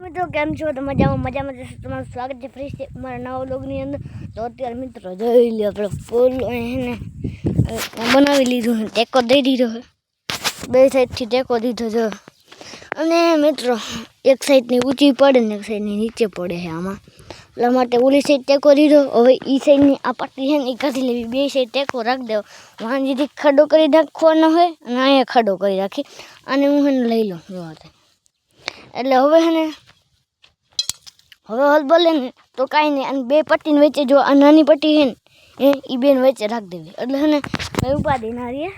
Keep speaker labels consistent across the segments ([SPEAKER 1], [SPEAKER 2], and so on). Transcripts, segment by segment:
[SPEAKER 1] મિત્રો કેમ છો? તો મજામાં જશે. તમારું સ્વાગત છે ફ્રી છે મારા નવા વ્લોગની અંદર. તો અત્યારે મિત્રો જોઈ લો, આપણે પુલ એને બનાવી લીધું છે, ટેકો દઈ દીધો છે, બે સાઈડથી ટેકો દીધો છે. અને મિત્રો એક સાઈડની ઊંચી પડે ને એક સાઈડની નીચે પડે છે આમાં, એટલા માટે ઓલી સાઈડ ટેકો દીધો. હવે એ સાઈડની આ પટ્ટી છે ને એ કાઢી લેવી, બે સાઈડ ટેકો રાખી દેવો. વાંજીથી ખાડો કરી નાખવાનો હોય અને અહીંયા ખાડો કરી રાખી, અને હું એને લઈ લઉં એટલે હવે હે ને હવે હલ બોલે ને તો કાંઈ નહીં. અને બે પટ્ટીને વચ્ચે જો આ નાની પટ્ટી છે ને એ બેન વચ્ચે રાખી દેવી, એટલે છે ને કંઈ ઉપાધિ ના રહીએ.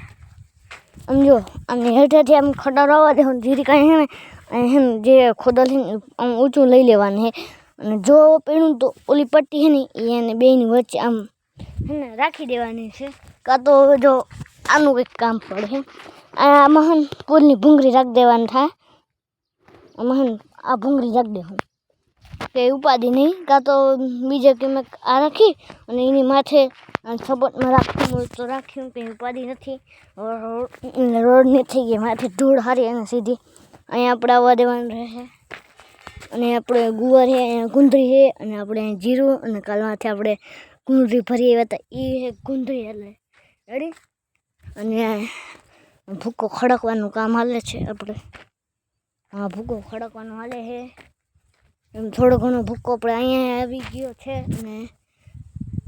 [SPEAKER 1] આમ જો અને હેઠેથી આમ ખડારો આવવા દે ધીરે કાંઈ છે ને હે ને જે ખોદલ છે ને આમ ઊંચું લઈ લેવાનું છે. અને જો પીણું તો ઓલી પટ્ટી છે ને એને બેની વચ્ચે આમ છે ને રાખી દેવાની છે. કાં તો હવે જો આનું કંઈક કામ પડે છે, આમાં છે ને પુલની ભૂંગળી રાખી દેવાની થાય. આમાં છે ને આ ભૂંગળી રાખી દેવું, કંઈ ઉપાધિ નહીં. કાં તો બીજા કંઈક આ રાખી અને એની માથે સપોર્ટમાં રાખવું હોય તો રાખ્યું, કંઈ ઉપાધિ નથી. રોડની થઈ ગઈ માથે ધૂળ હારી અને સીધી અહીંયા આપણે આવવા દેવાનું રહેશે. અને આપણે ગુવાર છે, અહીંયા ગુંદરી છે, અને આપણે જીરું, અને કાલમાંથી આપણે ગુંદરી ભરી આવ્યા હતા એ છે ગુંદરી, એટલે રેડી. અને ભૂકો ખડકવાનું કામ હાલે છે આપણે, હા ભૂકો ખડકવાનું હાલે છે. એમ થોડો ઘણો ભૂકો આપણે અહીંયા આવી ગયો છે, અને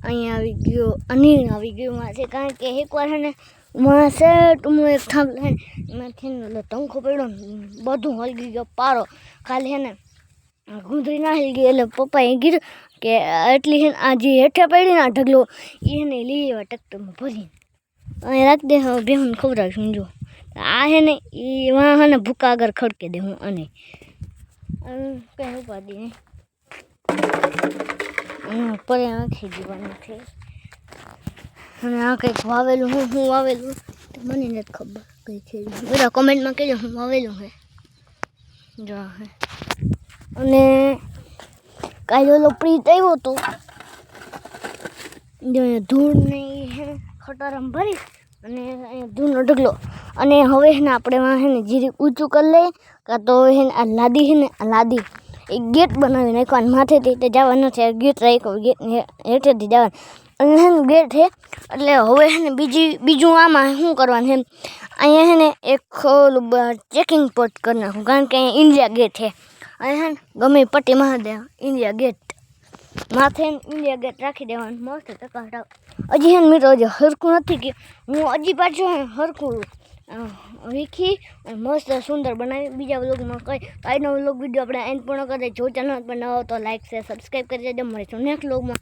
[SPEAKER 1] અહીંયા આવી ગયો, અનિલ આવી ગયો માથે. કારણ કે એકવાર છે ને માસે ટૂંકું એક થાંભલો છે ને એમાંથી એટલે ટંખો પડ્યો ને બધું હલગી ગયો પારો. ખાલી છે ને ગુંદરી ના હલગી, એટલે પપ્પાએ કીધું કે એટલી છે ને આ જે હેઠે પડી ને આ ઢગલો એને લઈ આવ્યા ટ્રેક્ટરમાં ભરીને અહીં રાખી દે. હવે બેહુને ખવડાવીશું. જો આ છે ને એ વાં છે ને ભૂકા આગળ ખડકે દે હું, અને કંઈ ઉપાધિ નહીં. પરે નાખી દેવાનું છે. અને આ કંઈક વાવેલું હું વાવેલું મને નથી ખબર કઈ છે, બધા કોમેન્ટમાં કહેજો હું વાવેલું છે. જો હે અને કાલે ઓલો પ્રીત આવ્યો હતો, જો ધૂળ ને હે ખટારામાં ભરી અને અહીંયા ધૂળનો ઢગલો. અને હવે છે ને આપણે વાં છે ને જીરી ઊંચું કરી લઈએ, કાં તો છે ને આ લાદી છે ને આ લાદી એક ગેટ બનાવી નાખવાનું, માથેથી તે જવા નથી, ગેટ રાખ્યો, ગેટ હેઠેથી જવાનું. અને છે ને ગેટ છે એટલે હવે છે ને બીજું આમાં શું કરવાનું છે, અહીંયા છે ને એક ચેકિંગ પોસ્ટ કરી નાખું, કારણ કે અહીંયા ઇન્ડિયા ગેટ છે. અહીંયા છે ને ગમે પટ્ટી મારી દે ઇન્ડિયા ગેટ માથે ઇન્ડિયા ગેટ રાખી દેવાનું મસ્ત ટકાટક. હજી છે ને મિત્રો હજી હરખું નથી કે હું હજી પાછું હરખું વીખી અને મસ્ત સુંદર બનાવી. બીજા વ્લોગમાં કાંઈનો વ્લોગ વિડીયો આપણે એન્ડ પૂર્ણ કરી દઈએ. જો ચેનલ પર ન હોય તો લાઈક શેર સબસ્ક્રાઈબ કરી દેજો. મળીશું નેક્સ્ટ વ્લોગમાં.